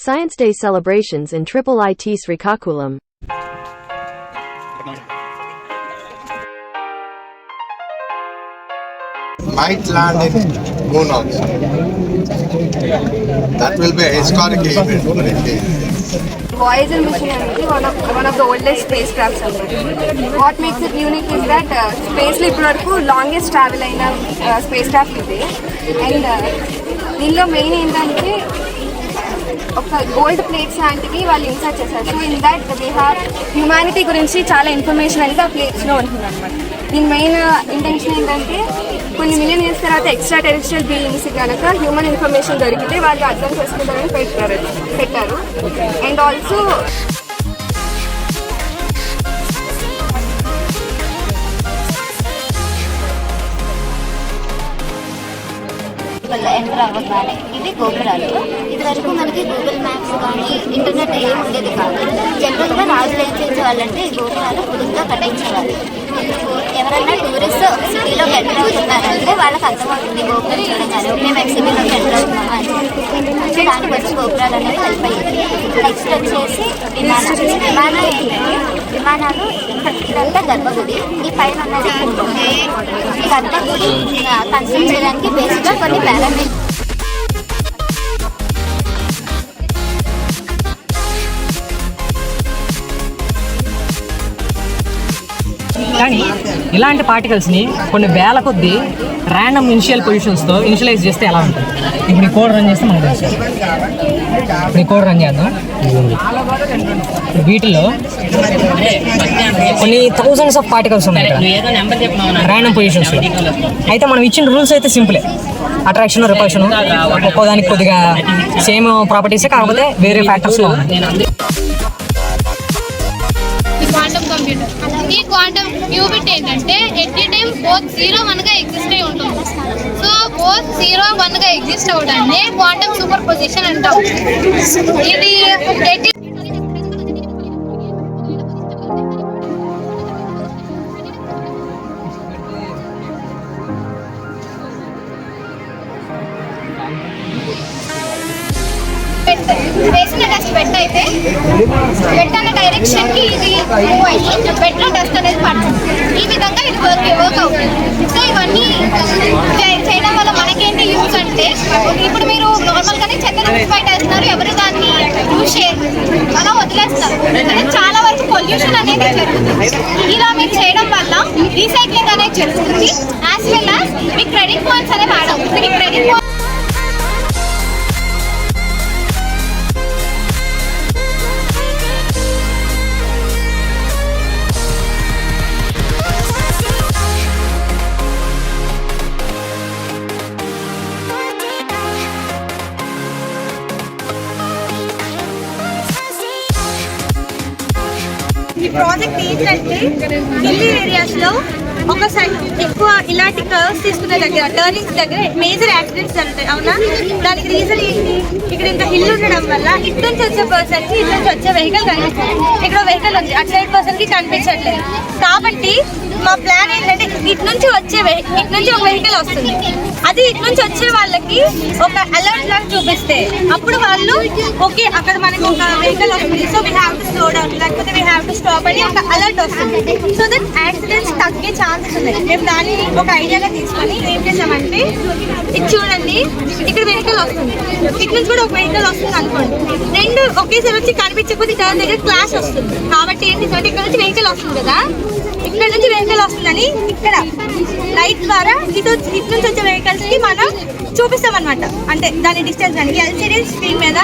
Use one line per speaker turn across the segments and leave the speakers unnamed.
Science Day celebrations in IIIT Srikakulam.
Might land in moon also. That will be a historic event for India.
Voyager mission is one of the oldest spacecrafts. What makes it unique is that space lo longest travel aina spacecraft ide, and దీనిలో main ఏంటంటే ఒక gold plates లాంటివి వాళ్ళు insert చేశారు. So in that they have humanity గురించి చాలా information అనేది ఆ ప్లేట్స్లో ఉంటుంది అనమాట. దీని మెయిన్ ఇంటెన్షన్ ఏంటంటే కొన్ని మిలియన్ ఇయర్స్ తర్వాత ఎక్స్ట్రా టెరిస్ట్రియల్ బీయింగ్స్ కనుక హ్యూమన్ ఇన్ఫర్మేషన్ దొరికితే వాళ్ళు అర్థం చేసుకుంటారని పెట్టారు. అండ్ ఆల్సో
ఎంటర్ అవ్వగానే ఇది గోపురాలు. ఇది వరకు మనకి గూగుల్ మ్యాప్స్ కానీ ఇంటర్నెట్ ఏం ఉండేది కాదు. జనరల్గా రాజులు ఏం చేసేవాళ్ళంటే ఈ గోపురాలు పొడుగ్గా కట్టించేవాళ్ళు. ఎవరైనా టూరిస్ట్ ఒక సిటీలోకి ఎంటర్ అవుతున్నారంటే వాళ్ళకి అర్థమవుతుంది గోపురం చూడగానే మేము సిటీలోకి ఎంటర్ అవుతున్నాం అని. దానికి వచ్చి గోపురాలు అనేవి హెల్ప్ అయ్యింది. నెక్స్ట్ వచ్చేసి విమానాలు ఏంటంటే విమానాలు ఇదంతా గర్భగుడి, ఈ పైన ఉన్నది ఈ గర్భగుడి కన్స్ట్రక్ట్ చేయడానికి బేసిక్గా కొన్ని పారామీటర్స్.
కానీ ఇలాంటి పార్టికల్స్ని కొన్ని వేల కొద్దీ ర్యాండమ్ పొజిషన్స్తో ఇనిషియలైజ్ చేస్తే ఎలా ఉంటుంది? ఇప్పుడు ఈ కోడ్ రన్ చేస్తే మనకు తెలుసు. ఇప్పుడు ఈ కోడ్ రన్ చేద్దాం. వీటిలో కొన్ని థౌజండ్స్ ఆఫ్ పార్టికల్స్ ఉన్నాయి ర్యాండమ్ పొజిషన్స్. అయితే మనం ఇచ్చిన రూల్స్ అయితే సింపులే, అట్రాక్షన్ రిపల్షన్ ఒక్కోదానికి కొద్దిగా సేమ్ ప్రాపర్టీసే, కాకపోతే వేరే ఫ్యాక్టర్స్లో ఉన్నాయి.
క్వాంటమ్ కంప్యూటర్ ఈ క్వాంటమ్ క్యూబిట్ ఏంటంటే ఎట్ టైం బోత్ 0, 1 గా ఎగ్జిస్ట్ అయి ఉంటుంది. సో బోత్ 0, 1 గా ఎగ్జిస్ట్ అవడాన్ని క్వాంటమ్ సూపర్ పొజిషన్ అంటాం. ఇది వేసిన డస్ట్ బెడ్ అయితే బెడ్ అనే డైరెక్షన్ కి ఇది మూవ్ అయ్యి బెడ్ లో డస్ట్ అనేది పడుతుంది. ఈ విధంగా ఇది వర్క్ అవుతుంది. సో ఇవన్నీ చేయడం వల్ల మనకేంటి యూజ్ అంటే, ఇప్పుడు మీరు నార్మల్ గానే చెత్త బయట వేస్తున్నారు, ఎవరు దాన్ని యూజ్ చేయరు, అలా వదిలేస్తారు. చాలా వరకు పొల్యూషన్ అనేది జరుగుతుంది. ఇలా మీరు చేయడం వల్ల రీసైక్లింగ్ అనేది జరుగుతుంది. యాజ్ వెల్ యాజ్ మీ క్రెడిట్ పాయింట్స్ అనేవి యాడ్ అవుతుంది. క్రెడిట్ పాయింట్స్
ఈ ప్రాజెక్ట్ ఏంటంటే ఢిల్లీ ఏరియాస్లో ఒక ఎక్కువ ఇలాంటి కర్వ్స్ తీసుకునే దగ్గర, టర్నింగ్స్ దగ్గర మేజర్ యాక్సిడెంట్స్ జరుగుతాయి. అవునా? దానికి రీజన్ ఏంటి? ఇక్కడ ఇంత హిల్ ఉండడం వల్ల ఇటు నుంచి వచ్చే పర్సన్కి ఇటు నుంచి వచ్చే వెహికల్ కనిపిస్తుంది. ఇక్కడ వెహికల్ ఉంది, అటు సైడ్ పర్సన్కి కనిపించట్లేదు. కాబట్టి మా ప్లాన్ ఏంటంటే ఇటు నుంచి ఒక వెహికల్ వస్తుంది, అది ఇటు నుంచి వచ్చే వాళ్ళకి ఒక అలర్ట్ లాగా చూపిస్తే అప్పుడు వాళ్ళు ఓకే అక్కడ మనకి ఒక వెహికల్ వస్తుంది, so we have to slow down, లేకపోతే వీ హ్యావ్ టు స్టాప్ అని ఒక అలర్ట్ వస్తుంది. సో దట్ యాక్సిడెంట్స్ తగ్గే ఛాన్సెస్ ఉన్నాయి. మేము దాన్ని ఒక ఐడియాగా తీసుకొని ఏం చేసామంటే, ఇది చూడండి, ఇక్కడ వెహికల్ వస్తుంది, ఇటు నుంచి కూడా ఒక వెహికల్ వస్తుంది అనుకోండి, రెండు ఒకేసారి వచ్చి కనిపించకపోతే టర్న్ దగ్గర క్లాష్ వస్తుంది. కాబట్టి ఏంటి అంటే ఇక్కడ నుంచి వెహికల్ వస్తుంది కదా, ఇక్కడ నుంచి వెహికల్ వస్తుందని ఇక్కడ లైట్ ద్వారా ఇటు నుంచి వచ్చే వెహికల్స్ కి మనం చూపిస్తాం అనమాట. అంటే దాని డిస్టెన్స్ అని ఎల్సిడి స్క్రీన్ మీద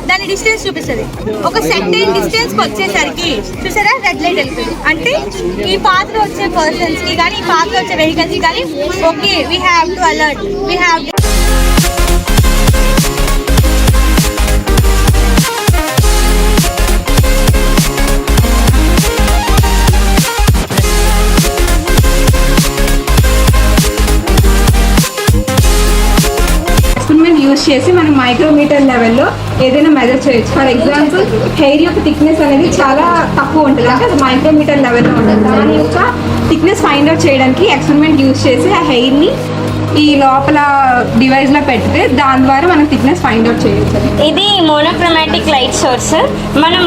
దాని డిస్టెన్స్ చూపిస్తుంది. ఒక సర్టెన్ డిస్టెన్స్ కి వచ్చేసరికి చూసారా రెడ్ లైట్ వెళ్తుంది. అంటే ఈ పాత్ లో వచ్చే పర్సన్స్ కి కానీ ఈ పాత్ లో వచ్చే వెహికల్స్ కి కానీ okay we have to alert, we have to.
Use చేసి మనం మైక్రోమీటర్ లెవెల్లో ఏదైనా మెజర్ చేయొచ్చు. ఫర్ ఎగ్జాంపుల్ హెయిర్ యొక్క థిక్నెస్ అనేది చాలా తక్కువ ఉంటుంది, అంటే మైక్రోమీటర్ లెవెల్లో ఉంటుంది. దాని యొక్క థిక్నెస్ ఫైండ్ అవుట్ చేయడానికి ఎక్స్పెరిమెంట్ యూజ్ చేసి ఆ హెయిర్ని ఈ లోపల డివైస్లో పెడితే దాని ద్వారా మనం థిక్నెస్ ఫైండ్ అవుట్ చేయొచ్చు.
ఇది మోనోక్రోమాటిక్ లైట్ సోర్స్. మనం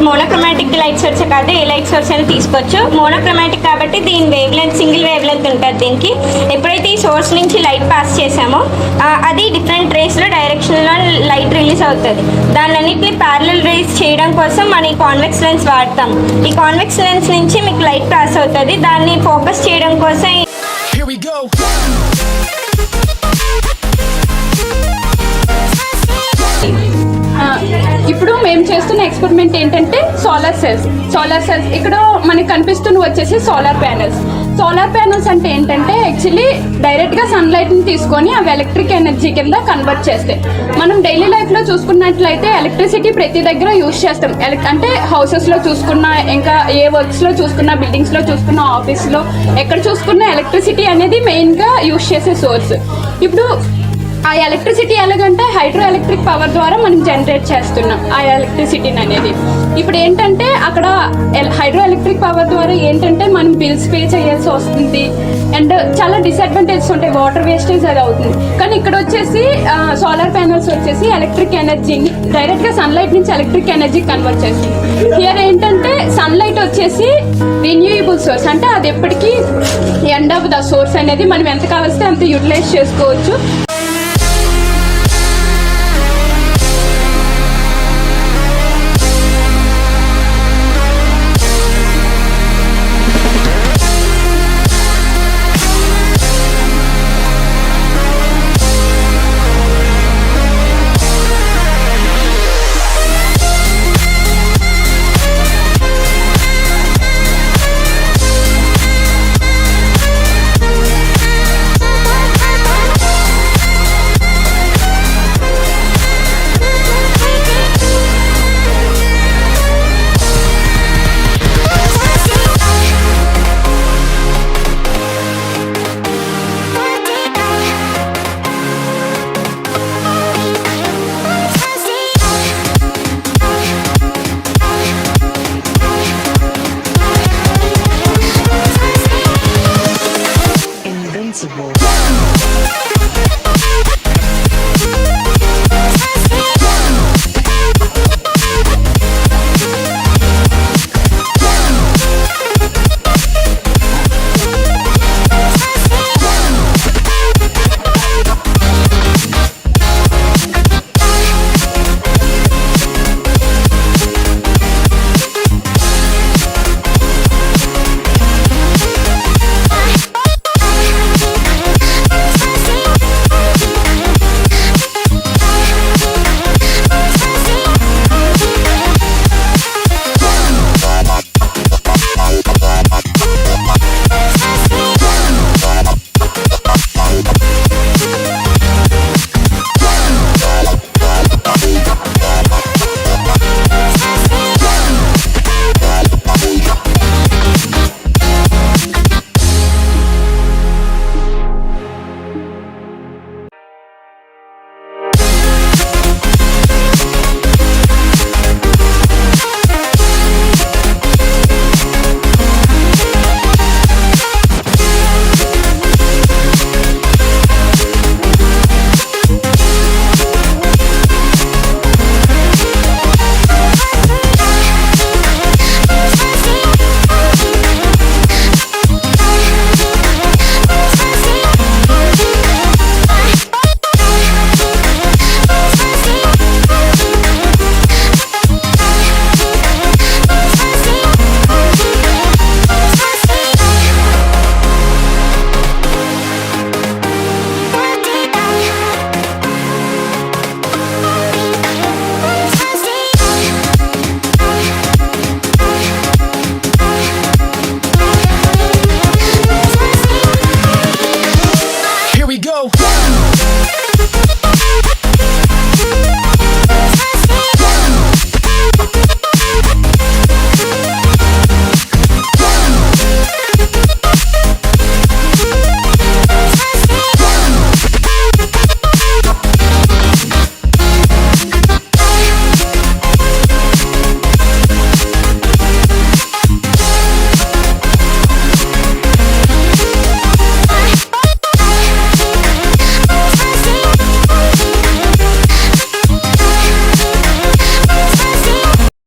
మోనోక్రోమాటిక్ లైట్ సోర్స్ కాదు, ఏ లైట్ సోర్స్ అయినా తీసుకోవచ్చు. మోనోక్రోమాటిక్ కాబట్టి దీని wave length single wave length ఉంటుంది దీనికి. ఎప్పుడైతే ఈ సోర్స్ నుంచి లైట్ పాస్ చేసామో అది డిఫరెంట్ రేస్లో డైరెక్షన్లో లైట్ రిలీజ్ అవుతుంది. దానిన్నింటినీ ప్యారలల్ రేస్ చేయడం కోసం మనం ఈ కాన్వెక్స్ లెన్స్ వాడతాం. ఈ కాన్వెక్స్ లెన్స్ నుంచి మీకు లైట్ పాస్ అవుతుంది. దాన్ని ఫోకస్ చేయడం కోసం
ఇప్పుడు మేము చేస్తున్న ఎక్స్పెరిమెంట్ ఏంటంటే సోలార్ సెల్స్ ఇక్కడ మనకి కనిపిస్తున్న వచ్చేసి సోలార్ ప్యానెల్స్ అంటే ఏంటంటే యాక్చువల్లీ డైరెక్ట్గా సన్లైట్ని తీసుకొని అవి ఎలక్ట్రిక్ ఎనర్జీ కింద కన్వర్ట్ చేస్తాయి. మనం డైలీ లైఫ్లో చూసుకున్నట్లయితే ఎలక్ట్రిసిటీ ప్రతి దగ్గర యూజ్ చేస్తాం. అంటే హౌసెస్లో చూసుకున్న, ఇంకా ఏ వర్క్స్లో చూసుకున్న, బిల్డింగ్స్లో చూసుకున్న, ఆఫీస్లో ఎక్కడ చూసుకున్న ఎలక్ట్రిసిటీ అనేది మెయిన్గా యూజ్ చేసే సోర్స్. ఇప్పుడు ఆ ఎలక్ట్రిసిటీ ఎలాగంటే హైడ్రో ఎలక్ట్రిక్ పవర్ ద్వారా మనం జనరేట్ చేస్తున్నాం ఆ ఎలక్ట్రిసిటీని అనేది. ఇప్పుడు ఏంటంటే అక్కడ హైడ్రో ఎలక్ట్రిక్ పవర్ ద్వారా ఏంటంటే మనం బిల్స్ పే చేయాల్సి వస్తుంది అండ్ చాలా డిసడ్వాంటేజెస్ ఉంటాయి. వాటర్ వేస్టేజ్ అది అవుతుంది. కానీ ఇక్కడ వచ్చేసి సోలార్ ప్యానల్స్ వచ్చేసి ఎలక్ట్రిక్ ఎనర్జీని డైరెక్ట్గా సన్లైట్ నుంచి ఎలక్ట్రిక్ ఎనర్జీ కన్వర్ట్ చేస్తుంది. హియర్ ఏంటంటే సన్లైట్ వచ్చేసి రిన్యూయబుల్ సోర్స్, అంటే అది ఎప్పటికీ ఎండ్ ఆఫ్ ద సోర్స్ అనేది మనం ఎంత కావలిస్తే అంత యూటిలైజ్ చేసుకోవచ్చు.